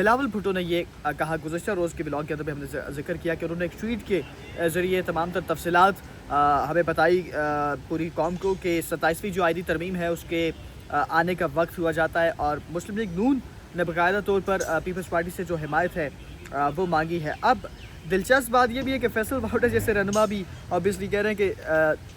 بلاول بھٹو نے یہ کہا گزشتہ روز کے بلاگ کے اندر بھی ہم نے ذکر کیا کہ انہوں نے ایک ٹویٹ کے ذریعے تمام تر تفصیلات ہمیں بتائی پوری قوم کو کہ 27ویں جو آئینی ترمیم ہے اس کے آنے کا وقت ہوا جاتا ہے، اور مسلم لیگ نون نے باقاعدہ طور پر پیپلز پارٹی سے جو حمایت ہے وہ مانگی ہے۔ اب دلچسپ بات یہ بھی ہے کہ فیصل باؤٹا جیسے رہنما بھی obviously کہہ رہے ہیں کہ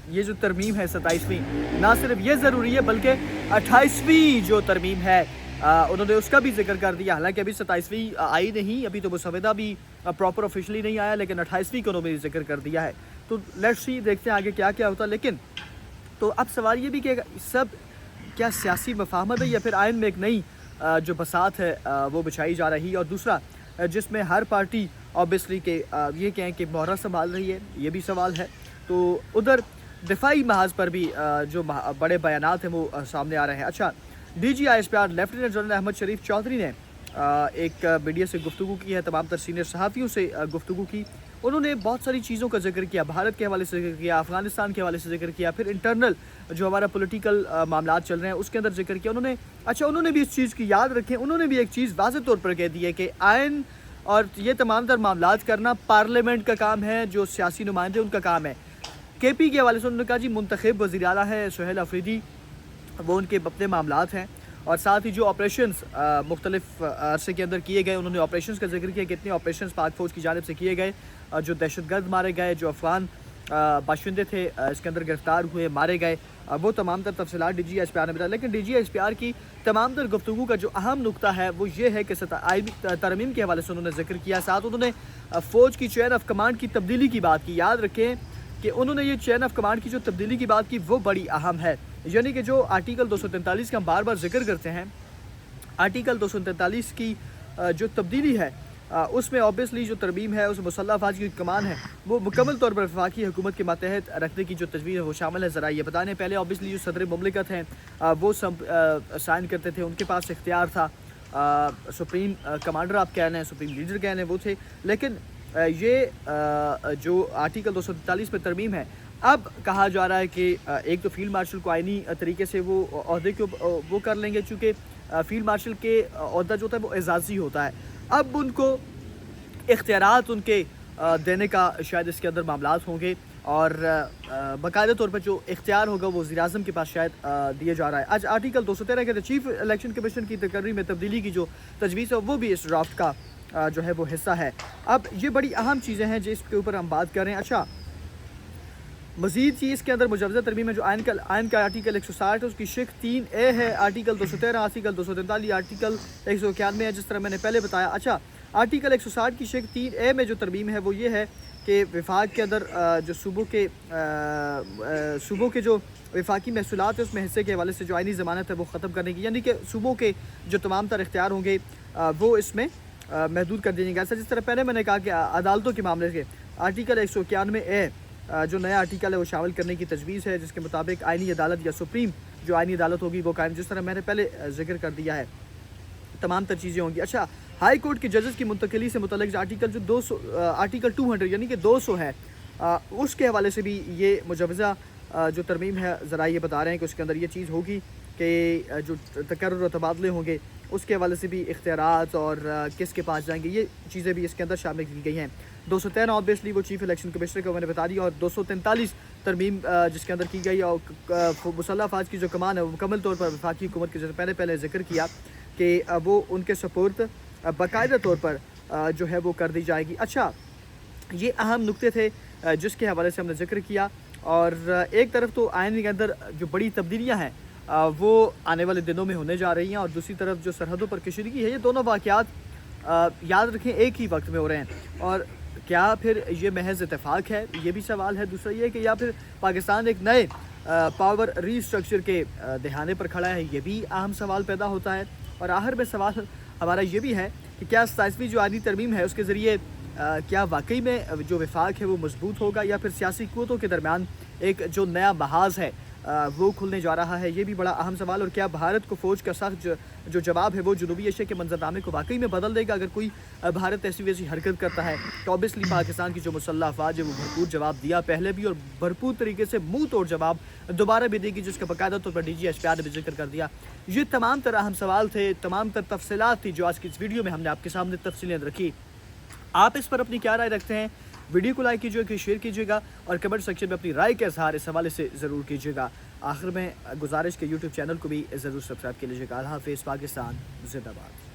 یہ جو ترمیم ہے 27ویں، نہ صرف یہ ضروری ہے بلکہ 28ویں جو ترمیم ہے انہوں نے اس کا بھی ذکر کر دیا۔ حالانکہ ابھی 27ویں آئی نہیں، ابھی تو مسودہ بھی پراپر آفیشلی نہیں آیا، لیکن 28ویں کو انہوں نے ذکر کر دیا ہے۔ تو لیٹس سی، دیکھتے ہیں آگے کیا کیا ہوتا ہے۔ لیکن تو اب سوال یہ بھی کہ سب کیا سیاسی مفاہمت ہے یا پھر آئین میں ایک نئی جو بساط ہے وہ بچھائی جا رہی ہے، اور دوسرا جس میں ہر پارٹی obviously کہ یہ کہیں کہ مہرہ سنبھال رہی ہے، یہ بھی سوال ہے۔ تو ادھر دفاعی محاذ پر بھی جو بڑے بیانات ہیں وہ سامنے آ رہے ہیں۔ اچھا، D G I S P R lieutenant general Ahmed Sharif Chaudhry نے ایک میڈیا سے گفتگو کی ہے، تمام تر سینئر صحافیوں سے گفتگو کی۔ انہوں نے بہت ساری چیزوں کا ذکر کیا، بھارت کے حوالے سے ذکر کیا، افغانستان کے حوالے سے ذکر کیا، پھر انٹرنل جو ہمارا پولیٹیکل معاملات چل رہے ہیں اس کے اندر ذکر کیا انہوں نے بھی اس چیز کی یاد رکھیں۔ انہوں نے بھی ایک چیز واضح طور پر کہہ دی ہے کہ آئین اور یہ تمام تر معاملات کرنا پارلیمنٹ کا کام ہے، جو سیاسی نمائندے ان کا کام ہے۔ کے پی کے حوالے سے انہوں نے کہا جی منتخب وزیر اعلیٰ ہے سہیل افریدی، وہ ان کے اپنے معاملات ہیں، اور ساتھ ہی جو آپریشنز مختلف عرصے کے اندر کیے گئے، انہوں نے آپریشنز کا ذکر کیا، کتنے آپریشنز پاک فوج کی جانب سے کیے گئے، جو دہشت گرد مارے گئے، جو افغان باشندے تھے اس کے اندر گرفتار ہوئے، مارے گئے، وہ تمام تر تفصیلات D G S P R نے بتایا۔ لیکن D G S P R کی تمام تر گفتگو کا جو اہم نقطہ ہے وہ یہ ہے کہ آئینی ترمیم کے حوالے سے انہوں نے ذکر کیا، ساتھ انہوں نے فوج کی چین آف کمانڈ کی تبدیلی کی بات کی۔ یاد رکھیں کہ انہوں نے یہ چین آف کمانڈ کی جو تبدیلی کی بات کی وہ بڑی اہم ہے، یعنی کہ جو آرٹیکل 243 کا ہم بار بار ذکر کرتے ہیں، آرٹیکل 243 کی جو تبدیلی ہے اس میں obviously جو ترمیم ہے اس مسلح افواج کی کمان ہے وہ مکمل طور پر وفاقی حکومت کے ماتحت رکھنے کی جو تجویز ہے وہ شامل ہے۔ ذرا یہ بتانے پہلے obviously جو صدر مملکت ہیں وہ سب سائن کرتے تھے، ان کے پاس اختیار تھا، سپریم کمانڈر آپ کہہ رہے ہیں، سپریم لیڈر کہہ رہے ہیں وہ تھے۔ لیکن یہ جو آرٹیکل 243 میں ترمیم ہے، اب کہا جا رہا ہے کہ ایک تو فیلڈ مارشل کو آئینی طریقے سے وہ عہدے کو وہ کر لیں گے، چونکہ فیلڈ مارشل کے عہدہ جو ہوتا ہے وہ اعزازی ہوتا ہے، اب ان کو اختیارات ان کے دینے کا شاید اس کے اندر معاملات ہوں گے، اور باقاعدہ طور پر جو اختیار ہوگا وہ وزیر اعظم کے پاس شاید دیا جا رہا ہے۔ آج آرٹیکل 213 کے چیف الیکشن کمیشن کی تقرری میں تبدیلی کی جو تجویز ہے وہ بھی اس ڈرافٹ کا جو ہے وہ حصہ ہے۔ اب یہ بڑی اہم چیزیں ہیں جس کے اوپر ہم بات کر رہے ہیں۔ اچھا، مزید چیز کے اندر مجوزہ ترمیم ہے جو آئین کا آرٹیکل 160 ہے، اس کی شق 3A ہے، آرٹیکل 213، آرٹیکل 243، آرٹیکل 191 ہے، جس طرح میں نے پہلے بتایا۔ اچھا، آرٹیکل 160 کی شق 3A میں جو ترمیم ہے وہ یہ ہے کہ وفاق کے اندر جو صوبوں کے جو وفاقی محصولات ہیں اس میں حصے کے حوالے سے جو آئینی ضمانت ہے وہ ختم کرنے کی، یعنی کہ صوبوں کے جو تمام تر اختیار ہوں گے وہ اس میں محدود کر دیں گے۔ ایسا جس طرح پہلے میں نے کہا کہ عدالتوں کے معاملے کے آرٹیکل 191A جو نیا آرٹیکل ہے وہ شامل کرنے کی تجویز ہے، جس کے مطابق آئینی عدالت یا سپریم جو آئینی عدالت ہوگی وہ قائم، جس طرح میں نے پہلے ذکر کر دیا ہے، تمام تر چیزیں ہوں گی۔ اچھا، ہائی کورٹ کے ججز کی منتقلی سے متعلق آرٹیکل جو آرٹیکل 200 یعنی کہ 200 ہے، اس کے حوالے سے بھی یہ مجوزہ جو ترمیم ہے ذرا یہ بتا رہے ہیں کہ اس کے اندر یہ چیز ہوگی کہ جو تقرر و تبادلے ہوں گے اس کے حوالے سے بھی اختیارات اور کس کے پاس جائیں گے، یہ چیزیں بھی اس کے اندر شامل کی گئی ہیں۔ 213 obviously وہ چیف الیکشن کمشنر کو میں نے بتا دیا، اور 243 ترمیم جس کے اندر کی گئی، اور مسلح افواج کی جو کمان ہے وہ مکمل طور پر وفاقی حکومت کے جیسے پہلے ذکر کیا کہ وہ ان کے سپورٹ باقاعدہ طور پر جو ہے وہ کر دی جائے گی۔ اچھا، یہ اہم نقطے تھے جس کے حوالے سے ہم نے ذکر کیا، اور ایک طرف تو آئین کے اندر جو بڑی تبدیلیاں ہیں وہ آنے والے دنوں میں ہونے جا رہی ہیں، اور دوسری طرف جو سرحدوں پر کشیدگی ہے، یہ دونوں واقعات یاد رکھیں ایک ہی وقت میں ہو رہے ہیں، اور کیا پھر یہ محض اتفاق ہے، یہ بھی سوال ہے۔ دوسرا یہ کہ یا پھر پاکستان ایک نئے پاور ری اسٹرکچر کے دہانے پر کھڑا ہے، یہ بھی اہم سوال پیدا ہوتا ہے۔ اور آخر میں سوال ہمارا یہ بھی ہے کہ کیا 27ویں جو آئینی ترمیم ہے اس کے ذریعے کیا واقعی میں جو وفاق ہے وہ مضبوط ہوگا، یا پھر سیاسی قوتوں کے درمیان ایک جو نیا محاذ ہے وہ کھلنے جا رہا ہے، یہ بھی بڑا اہم سوال۔ اور کیا بھارت کو فوج کا سخت جو جواب ہے وہ جنوبی ایشیا کے منظرنامے کو واقعی میں بدل دے گا؟ اگر کوئی بھارت ایسی ویسی حرکت کرتا ہے تو اوبیسلی پاکستان کی جو مسلح افواج ہے وہ بھرپور جواب دیا پہلے بھی، اور بھرپور طریقے سے منہ توڑ جواب دوبارہ بھی دے گی، جس کا باقاعدہ طور پر D G S P R نے بھی ذکر کر دیا۔ یہ تمام تر اہم سوال تھے، تمام تر تفصیلات تھی جو آج کی اس ویڈیو میں ہم نے آپ کے سامنے تفصیلیں رکھی۔ آپ اس پر اپنی کیا رائے رکھتے ہیں؟ ویڈیو کو لائک کیجیے گا، شیئر کیجیے گا، اور کمنٹ سیکشن میں اپنی رائے کا اظہار اس حوالے سے ضرور کیجیے گا۔ آخر میں گزارش کے یوٹیوب چینل کو بھی ضرور سبسکرائب کر لیجیے گا۔ اللہ حافظ، پاکستان زندہ باد۔